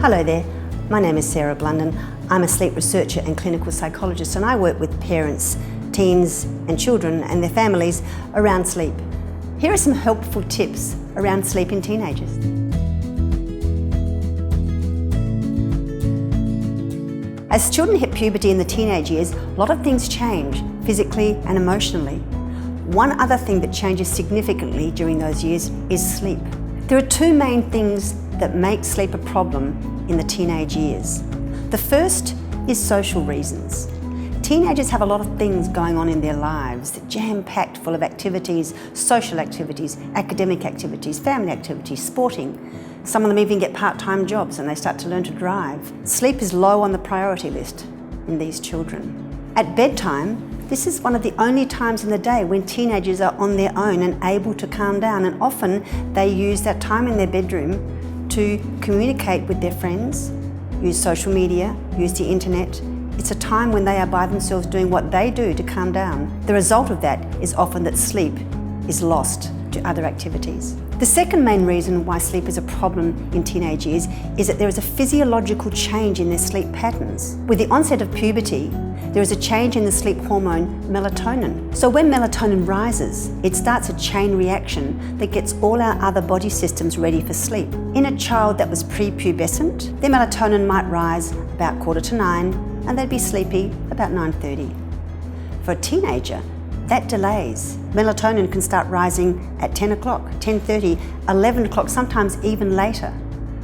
Hello there, my name is Sarah Blunden. I'm a sleep researcher and clinical psychologist, and I work with parents, teens and children and their families around sleep. Here are some helpful tips around sleep in teenagers. As children hit puberty in the teenage years, a lot of things change physically and emotionally. One other thing that changes significantly during those years is sleep. There are two main things that make sleep a problem in the teenage years. The first is social reasons. Teenagers have a lot of things going on in their lives, jam-packed full of activities, social activities, academic activities, family activities, sporting. Some of them even get part-time jobs and they start to learn to drive. Sleep is low on the priority list in these children. At bedtime, this is one of the only times in the day when teenagers are on their own and able to calm down, and often they use that time in their bedroom to communicate with their friends, use social media, use the internet. It's a time when they are by themselves doing what they do to calm down. The result of that is often that sleep is lost to other activities. The second main reason why sleep is a problem in teenage years is that there is a physiological change in their sleep patterns. With the onset of puberty, there is a change in the sleep hormone melatonin. So when melatonin rises, it starts a chain reaction that gets all our other body systems ready for sleep. In a child that was prepubescent, their melatonin might rise about 9:15 and they'd be sleepy about 9:30. For a teenager, that delays. Melatonin can start rising at 10 o'clock, 10:30, 11 o'clock, sometimes even later,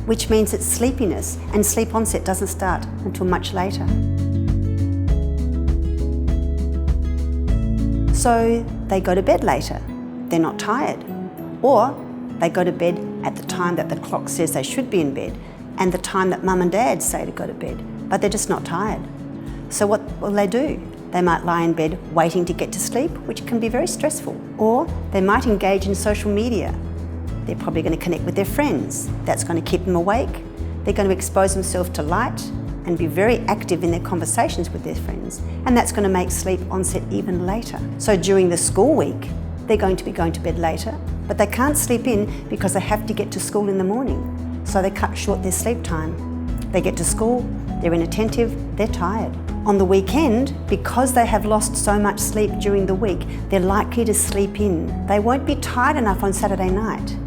which means that sleepiness and sleep onset doesn't start until much later. So they go to bed later. They're not tired. Or they go to bed at the time that the clock says they should be in bed and the time that mum and dad say to go to bed, but they're just not tired. So what will they do? They might lie in bed waiting to get to sleep, which can be very stressful. Or they might engage in social media. They're probably going to connect with their friends. That's going to keep them awake. They're going to expose themselves to light and be very active in their conversations with their friends. And that's going to make sleep onset even later. So during the school week, they're going to be going to bed later, but they can't sleep in because they have to get to school in the morning. So they cut short their sleep time. They get to school, they're inattentive, they're tired. On the weekend, because they have lost so much sleep during the week, they're likely to sleep in. They won't be tired enough on Saturday night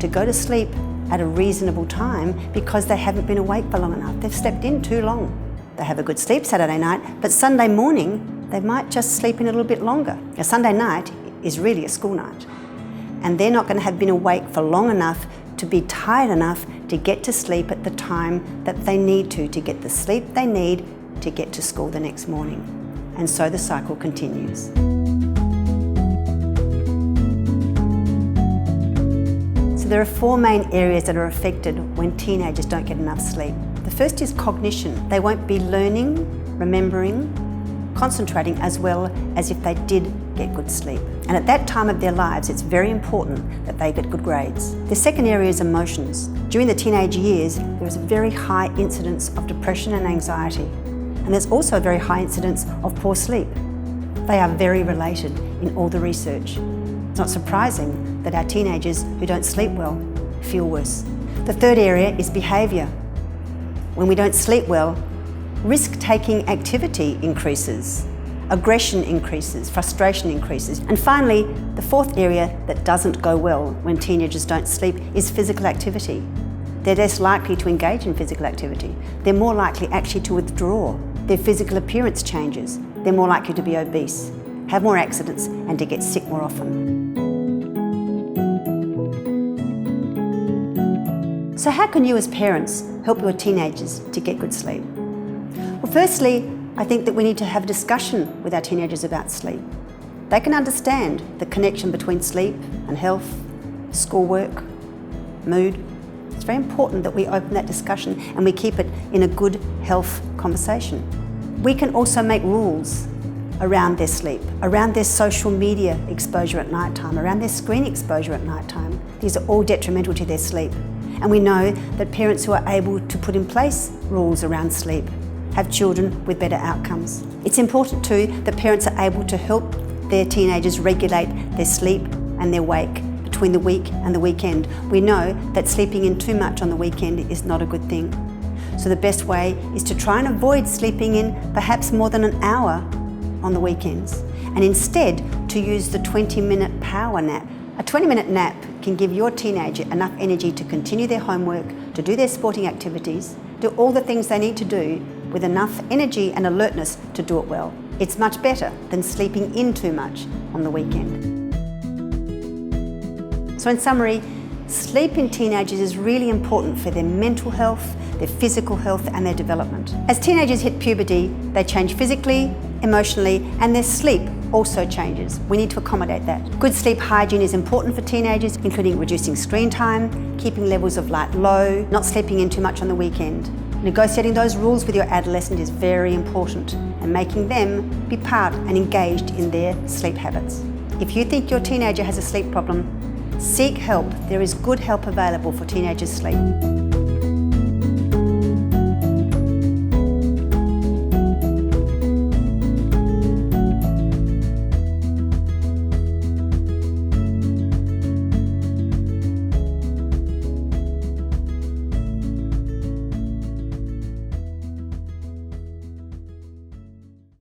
to go to sleep at a reasonable time because they haven't been awake for long enough. They've slept in too long. They have a good sleep Saturday night, but Sunday morning, they might just sleep in a little bit longer. A Sunday night is really a school night, and they're not going to have been awake for long enough to be tired enough to get to sleep at the time that they need to get the sleep they need to get to school the next morning. And so the cycle continues. So there are four main areas that are affected when teenagers don't get enough sleep. The first is cognition. They won't be learning, remembering, concentrating as well as if they did get good sleep. And at that time of their lives, it's very important that they get good grades. The second area is emotions. During the teenage years, there is a very high incidence of depression and anxiety. And there's also a very high incidence of poor sleep. They are very related in all the research. It's not surprising that our teenagers who don't sleep well feel worse. The third area is behaviour. When we don't sleep well, risk-taking activity increases, aggression increases, frustration increases. And finally, the fourth area that doesn't go well when teenagers don't sleep is physical activity. They're less likely to engage in physical activity. They're more likely actually to withdraw. Their physical appearance changes. They're more likely to be obese, have more accidents, and to get sick more often. So how can you as parents help your teenagers to get good sleep? Well, firstly, I think that we need to have a discussion with our teenagers about sleep. They can understand the connection between sleep and health, schoolwork, mood. It's very important that we open that discussion and we keep it in a good health conversation. We can also make rules around their sleep, around their social media exposure at night time, around their screen exposure at night time. These are all detrimental to their sleep. And we know that parents who are able to put in place rules around sleep have children with better outcomes. It's important too that parents are able to help their teenagers regulate their sleep and their wake between the week and the weekend. We know that sleeping in too much on the weekend is not a good thing. So the best way is to try and avoid sleeping in perhaps more than an hour on the weekends, and instead to use the 20-minute power nap. A 20-minute nap can give your teenager enough energy to continue their homework, to do their sporting activities, do all the things they need to do with enough energy and alertness to do it well. It's much better than sleeping in too much on the weekend. So in summary, sleep in teenagers is really important for their mental health, their physical health and their development. As teenagers hit puberty, they change physically, emotionally, and their sleep also changes. We need to accommodate that. Good sleep hygiene is important for teenagers, including reducing screen time, keeping levels of light low, not sleeping in too much on the weekend. Negotiating those rules with your adolescent is very important, and making them be part and engaged in their sleep habits. If you think your teenager has a sleep problem, seek help. There is good help available for teenagers' sleep.